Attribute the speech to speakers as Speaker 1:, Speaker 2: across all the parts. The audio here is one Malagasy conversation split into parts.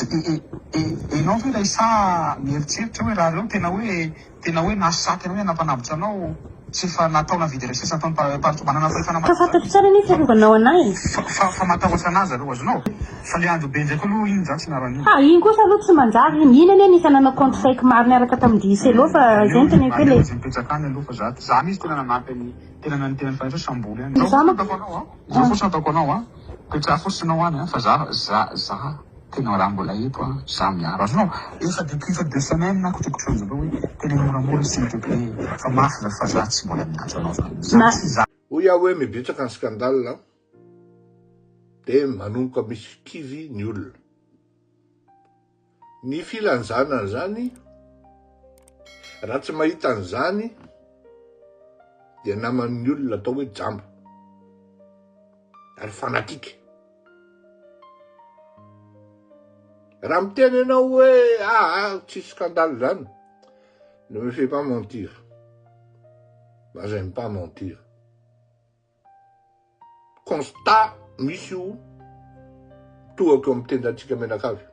Speaker 1: Ianao fa ilay sa mieritreritra hoe raha reo tena hoe nasa tena hoe anapanavitra anao tsy efa natao navidy resesa ataony parito banana fahefana
Speaker 2: Fa fantatro tsara ny fiarovanao anahy.
Speaker 1: fa matahotra anazy areo azonao fa le andro be ndraiky aloha iny zany tsy naran'io
Speaker 2: Ha, iny kosa aloha tsy manjary. Mihina anie nisy nanao compte fake maro niaraka tamin'ny DCLO fa izay ny teneniko hoe le
Speaker 1: zay mipetraka any aloha fa zany izy tena nanampy any tena fanatra samboly any
Speaker 2: Zao ma-
Speaker 1: zao fotsiny ataoko anao a petraha fotsinao any fa za tena raha mbola eto a za miaro azonao efa depuis 2 semaines na kotrokotronjy avao hoe tena moramora s'il te plaît fa mafy fa za tsy mbola miantso anao
Speaker 2: Ma-
Speaker 1: za
Speaker 3: hoy aho hoe mibetraka ny skandale dia manomboka misy kivy ny olona. Ny filanjana zany raha tsy mahita an'izany dia naman'ny olona atao hoe jamba ary fanatika. Raha miteny ianao hoe tsisy scandale zany, ne me fais pas mentir. Moi j'aime pas mentir. Constat misy io tohako amin'ny tendantsika menakavy.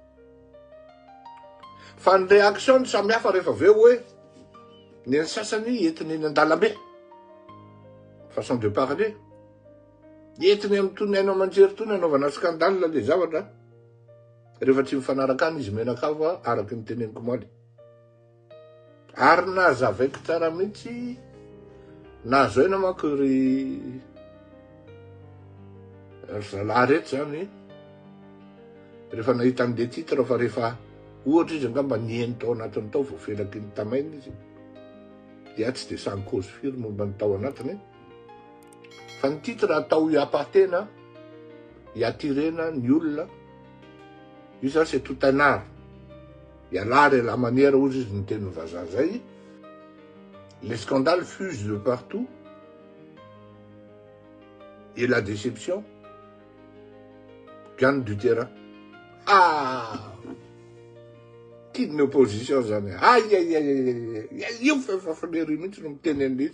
Speaker 3: Fa ny réaction samy hafa rehefa aveo hoe ny sasany entiny eny an-dalambe, façon de parler, entiny amin'ny tony haino aman-jery tony anaovana scandale le zavatra rehefa tsy mifanaraka any izy menakava araky ny teneniko moaly. Ary nahazavaiko tsara mihitsy nahazo aina manko ry zalahy rehetra zany rehefa nahita an'le titre fa rehefa ohatra izy angamba nieny tao anatiny tao vao felaky ny tamaina izy dia tsy de sans cause firy momba ny tao anatiny fa ny titre atao iapatena iatirena ny olona io zany c'est tout un art. L'art et la manière où ils ont été vazazaï. Les scandales fusent de partout. Et la déception gagne du terrain. Ah! Qui de opposition j'en ai? Aïe, aïe, aïe, aïe, il faut des limites, nous me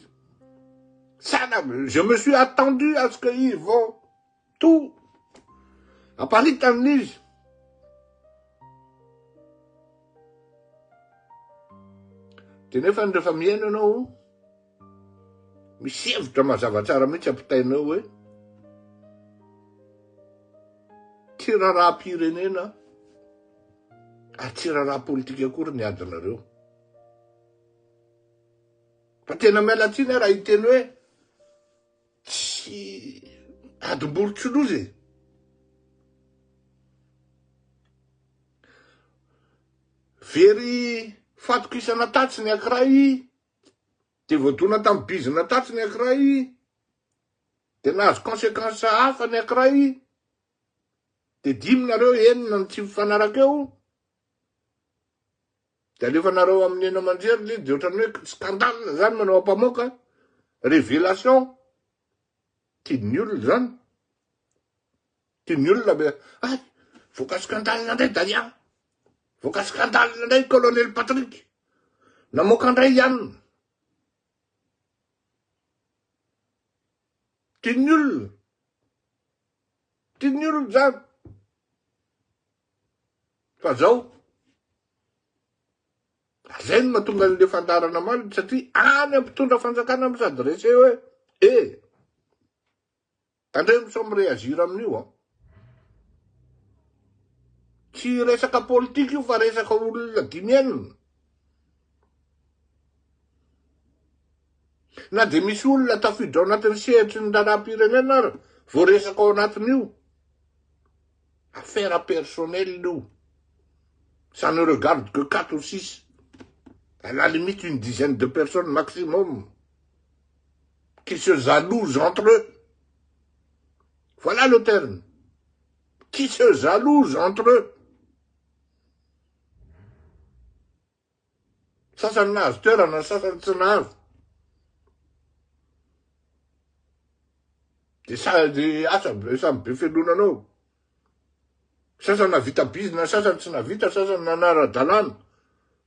Speaker 3: ça, je me suis attendu à ce qu'ils vont tout. À Paris, t'amnise. Tenefa rehefa miaina anao misy hevitra mazava tsara mihitsy ampitainao hoe tsy raharam-pirenena ary tsy raha politika akory ny adinareo. Fa tena mialatsiny raha hiteny hoe tsy adim-borotsolozy e. Very fatoko isana tatsiny ankiray, dia voadona tamin'ny bizina tatsiny ankiray, dia nahazo conséquence hafa ny ankiray, dia 5 nareo enina ny tsy mifanaraka eo, dia alefa nareo amin'ny ena aman-jery le dia ohatrany hoe scandale zany manao ampamoaka, révélation, tian'ny olona zany, tian'ny olona be voka scandale indray Dalia. Voka scandale indray colonel Patrick. Namoaka indray ihany. Tian'ny olona. Tian'ny olona zany. Fa zao. Zay no mahatonga an'ile fandarana maro satria any ampitondra fanjakana amin'ny s'adresse hoe tandreo nous sommes réagir amin'io tsy resaka politika io fa resaka olona 5 enina. Na de misy olona tafiditra ao anatin'ny sehatry ny raharam-pirenena ary vao resaka ao anatin'io. Affaire personnelle io. Ça ne regarde que 4 ou 6. À la limite une dizaine de personnes maximum qui se jalousent entre eux. Voilà le terme. Qui se jalousent entre eux. Sasany nahazo toerana, sasany tsy nahazo. De samy be felonanao. Sasany navita business, sasany tsy navita, sasany nanara-dalàna,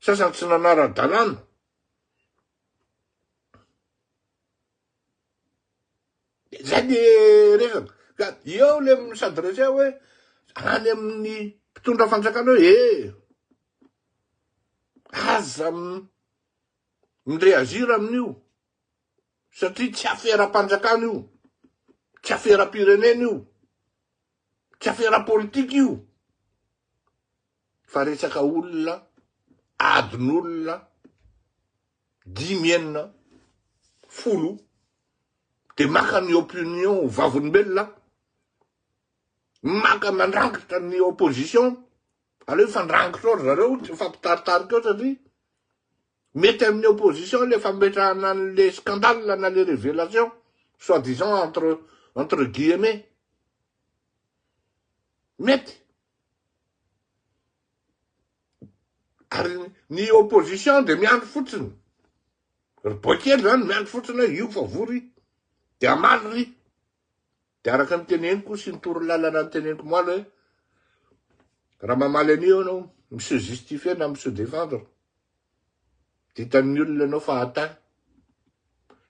Speaker 3: sasany tsy nanara-dalàna. Zay ny resaka. Eo le s'adresse hoe any amin'ny mpitondra fanjakana hoe aza mireagir amin'io satria tsy afera-panjakana io, tsy afera-pirenena io, tsy afera-politika io, fa resaka olona, adin'olona 10 folo de maka ny opinion vavolombelona, maka mandrangitra ny opposition, aleo fandrangitra eo zareo tsy fampitaritarika eo satria mety amin'ny opposition le fametrahana an'le scandale na le révélation soi-disant entre guillemets mety ary ny opposition de miandro fotsiny boakely zany miandro fotsiny hoe io fa vory de amaly ry de araka ny teneniko sy ny toro lalana ny teneniko moaly hoe raha mamaly an'io anao monsieur justifier na monsieur défendre ditan'ny olona anao fa atay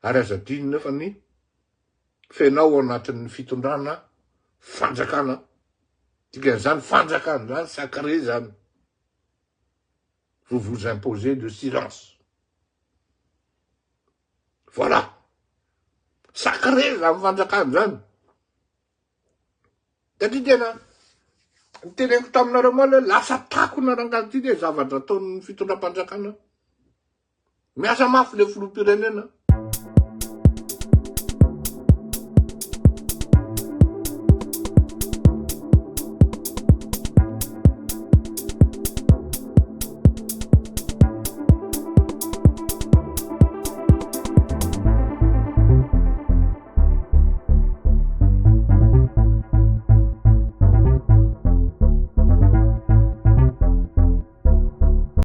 Speaker 3: ary azadiny nefa ny fenao ao anatin'ny fitondrana fanjakana dikan'izany fanjakana zany sacré zany vous imposez de silence. Voilà. Sacré zany fanjakana zany. Satria tena teneniko taminareo moa lasa takona rangaty de zavatra ataon'ny fitondram-panjakana. Miasa mafy le filoham-pirenena.